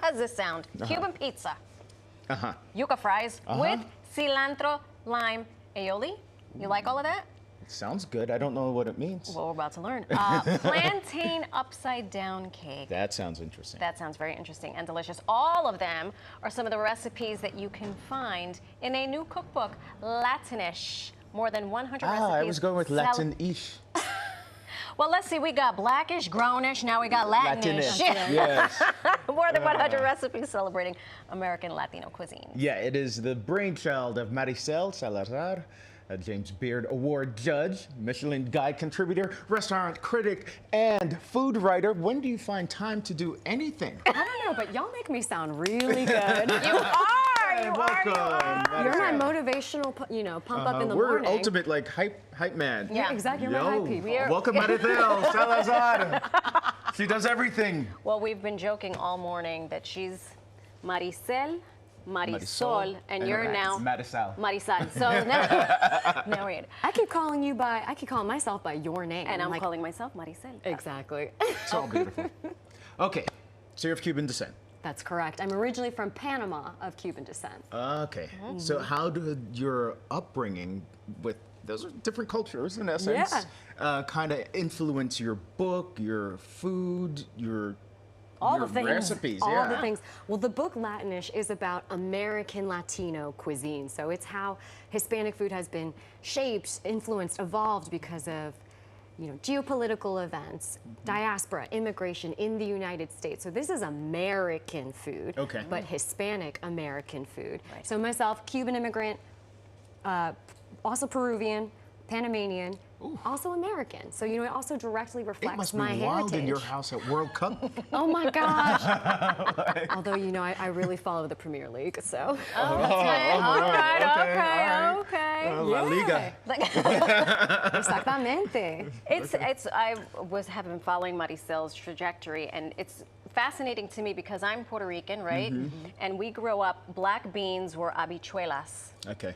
has this sound. Cuban pizza. Yuca fries with cilantro, lime, aioli. You like all of that? It sounds good. I don't know what it means. Well, we're about to learn. Plantain upside down cake. That sounds interesting. That sounds very interesting and delicious. All of them are some of the recipes that you can find in a new cookbook, Latinish. More than 100 recipes. I was going with Latin-ish. Well, let's see. We got Blackish, Grownish. Now we got Latinish. Yes. More than 100 recipes celebrating American-Latino cuisine. Yeah, it is the brainchild of Marisel Salazar, a James Beard Award judge, Michelin Guide contributor, restaurant critic, and food writer. When do you find time to do anything? I don't know, but y'all make me sound really good. You are. You welcome. are. You're my motivational, pump up in the morning. We're ultimate like hype man. Yeah, exactly. You're my hype people. Welcome Marisel Salazar. She does everything. Well, we've been joking all morning that she's Marisol, and you're now Marisel. So now we're I keep calling myself by your name. and I'm calling myself Marisel. Exactly. It's all beautiful. Okay, so you're of Cuban descent. That's correct. I'm originally from Panama of Cuban descent. Okay, so how did your upbringing with those are different cultures in essence kind of influence your book, your food, your recipes? All the things. Well, the book Latinish is about American-Latino cuisine. So it's how Hispanic food has been shaped, influenced, evolved because of geopolitical events, diaspora, immigration in the United States. So this is American food, but Hispanic American food. Right. So myself, Cuban immigrant, also Peruvian, Panamanian, also American. So, it also directly reflects my heritage. It must be wild in your house at World Cup. Oh my gosh. Although, I really follow the Premier League, so. Okay. La Liga. Exactamente. I have been following Marisel's trajectory, and it's fascinating to me because I'm Puerto Rican, right? And we grew up, black beans were habichuelas. Okay.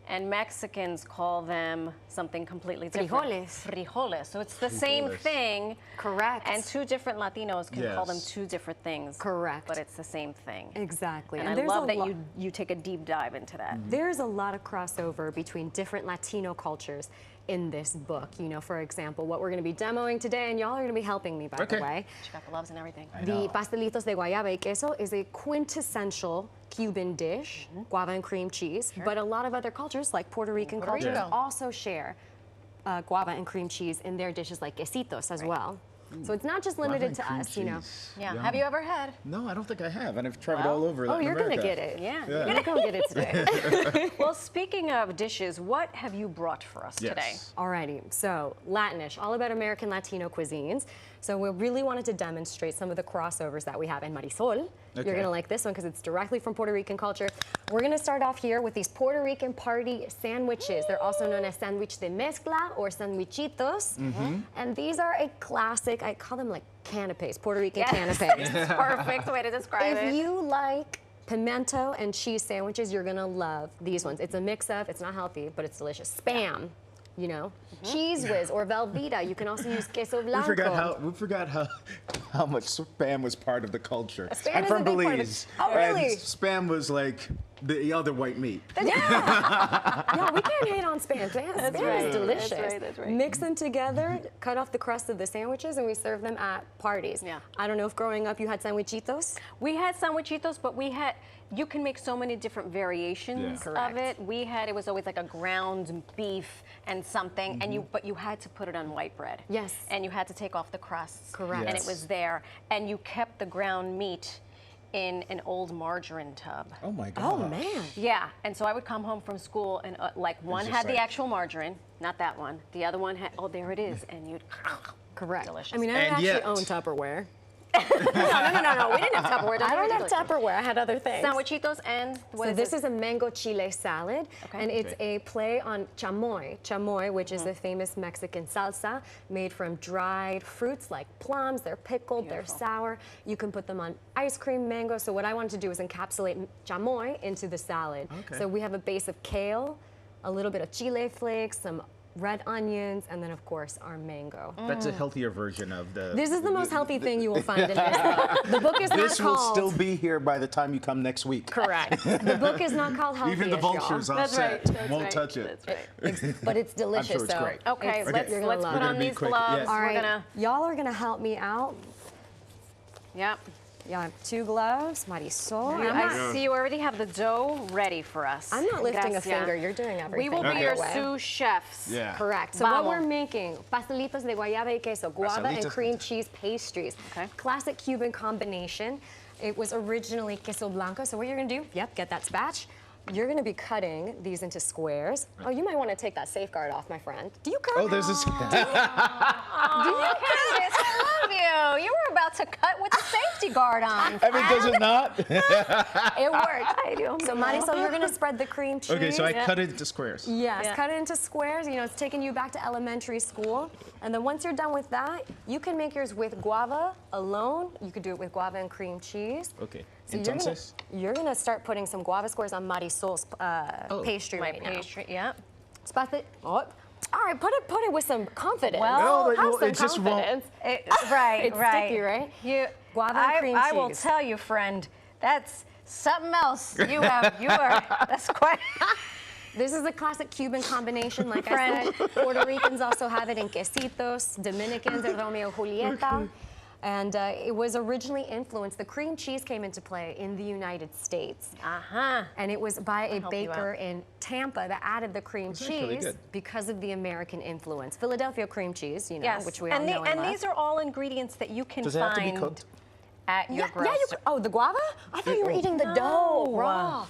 And Mexicans call them something completely different. Frijoles. So it's the same thing. Correct. And two different Latinos can call them two different things. Correct. But it's the same thing. Exactly. And I love that you take a deep dive into that. There's a lot of crossover between different Latino cultures in this book. For example, what we're going to be demoing today, and y'all are going to be helping me, by the way. She got gloves and everything. The pastelitos de guayaba y queso is a quintessential Cuban dish, guava and cream cheese, but a lot of other cultures, like Puerto Rican cultures, also share guava and cream cheese in their dishes, like quesitos as well. So it's not just limited to us, Yeah. Have you ever had? No, I don't think I have, and I've traveled all over Latin you're America. gonna get it. Yeah. You're gonna go get it today. Well, speaking of dishes, what have you brought for us today? Alrighty, so Latinish, all about American-Latino cuisines. So we really wanted to demonstrate some of the crossovers that we have. And Marisol, you're gonna like this one because it's directly from Puerto Rican culture. We're gonna start off here with these Puerto Rican party sandwiches. They're also known as sándwich de mezcla or sandwichitos. And these are a classic, I call them like canapes, Puerto Rican canapes. Perfect way to describe it. If you like pimento and cheese sandwiches, you're gonna love these ones. It's a mix of, it's not healthy, but it's delicious. Spam. Cheese whiz or Velveeta. You can also use queso blanco. We forgot how much Spam was part of the culture. Spam I'm is from a big part of Belize. Oh, really? And Spam was like the other white meat. Yeah, we can't hate on Spam. Spam is delicious. That's right. Mix them together, cut off the crust of the sandwiches, and we serve them at parties. Yeah. I don't know if growing up you had sandwichitos. We had sandwichitos, but you can make so many different variations of it. It was always like a ground beef and something, but you had to put it on white bread. Yes. And you had to take off the crusts. Correct. And it was there. And you kept the ground meat in an old margarine tub. Oh my God. Oh man. Yeah, and so I would come home from school and one had the actual margarine, not that one. The other one had, there it is, and you'd, correct. Delicious. I mean, I actually own Tupperware. No. We didn't have Tupperware. I don't have Tupperware. I had other things. Sandwichitos and this is a mango chile salad, and it's a play on chamoy. Chamoy, which is a famous Mexican salsa made from dried fruits like plums. They're pickled, they're sour. You can put them on ice cream, mango. So what I wanted to do is encapsulate chamoy into the salad. So we have a base of kale, a little bit of chile flakes, some red onions, and then of course our mango. That's a healthier version of the. This is the most healthy thing you will find in this book. The book is not This will called. still be here by the time you come next week. Correct. The book is not called Healthy. Even the vultures on That's set right, that's won't right, touch it. That's right. But it's delicious. I'm sure it's so great. Okay, it's- let's you're gonna let's love put it. on be these quick, gloves. yes. All We're right, gonna. y'all are gonna help me out. Yep. Y'all have 2 gloves, Marisol. I see you already have the dough ready for us. I'm not lifting Gracias. a finger. You're doing everything. We will be Okay. your by the way. sous chefs. Yeah. Correct. So Vamos. what we're making, pastelitos de guayaba y queso, guava and Pastelitos. cream cheese pastries. Okay. Classic Cuban combination. It was originally queso blanco. So what you're gonna do, get that spatch. You're gonna be cutting these into squares. Oh, you might wanna take that safeguard off, my friend. Do you cut? Oh, there's this. Do you, Candace? I love you. You were about to cut with the safety guard on. I mean, does it not? It worked. I do. So Marisol, you're gonna spread the cream cheese. Okay, so I cut it into squares. Yes, Yeah. cut it into squares. You know, it's taking you back to elementary school. And then once you're done with that, you can make yours with guava alone. You could do it with guava and cream cheese. Okay. So Entonces. you're gonna start putting some guava squares on Marisol's pastry My right now. pastry, yep. Oh. All right, put it with some confidence. Well, No, have some it just won't- confidence. Right, It's right. sticky, right? You, Guava and cream I will cheese. tell you, friend, that's something else. You are, that's quite. This is a classic Cuban combination, like I Friend. said. Puerto Ricans also have it in quesitos, Dominicans in Romeo and Julieta. And it was originally influenced, the cream cheese came into play in the United States. Uh-huh. And it was by a help you baker in Tampa that added the cream actually cheese good. because of the American influence. Philadelphia cream cheese, you know, Yes. which we all and know and love. these are all ingredients that you can Does it have to be find cooked? at your grocery. oh, the guava? I thought you were eating the dough No. raw.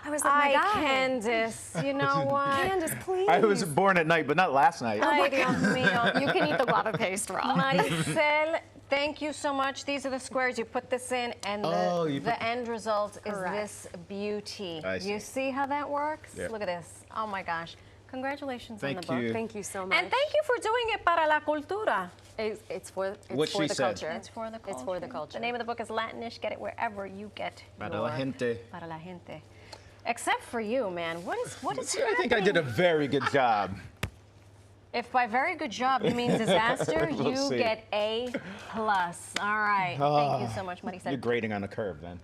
I was like, my God. Candace, you know what? Candace, please. I was born at night, but not last night. Ay, Dios mío. You can eat the guava paste raw. Marisel, thank you so much. These are the squares. You put this in, and Oh, you the put- end result is Correct. this beauty. I see. You see how that works? Yeah. Look at this. Oh my gosh. Congratulations on Thank the book. you. Thank you so much. And thank you for doing it para la cultura. It's for What the she said. culture. It's for the culture. It's for the culture. The name of the book is Latinish. Get it wherever you get Para your... la gente. Para la gente. Except for you, man. What is I think I did a very good job. If by very good job you mean disaster, We'll you see. get A+. All right. Thank you so much, Marisel. You're grading on a curve then.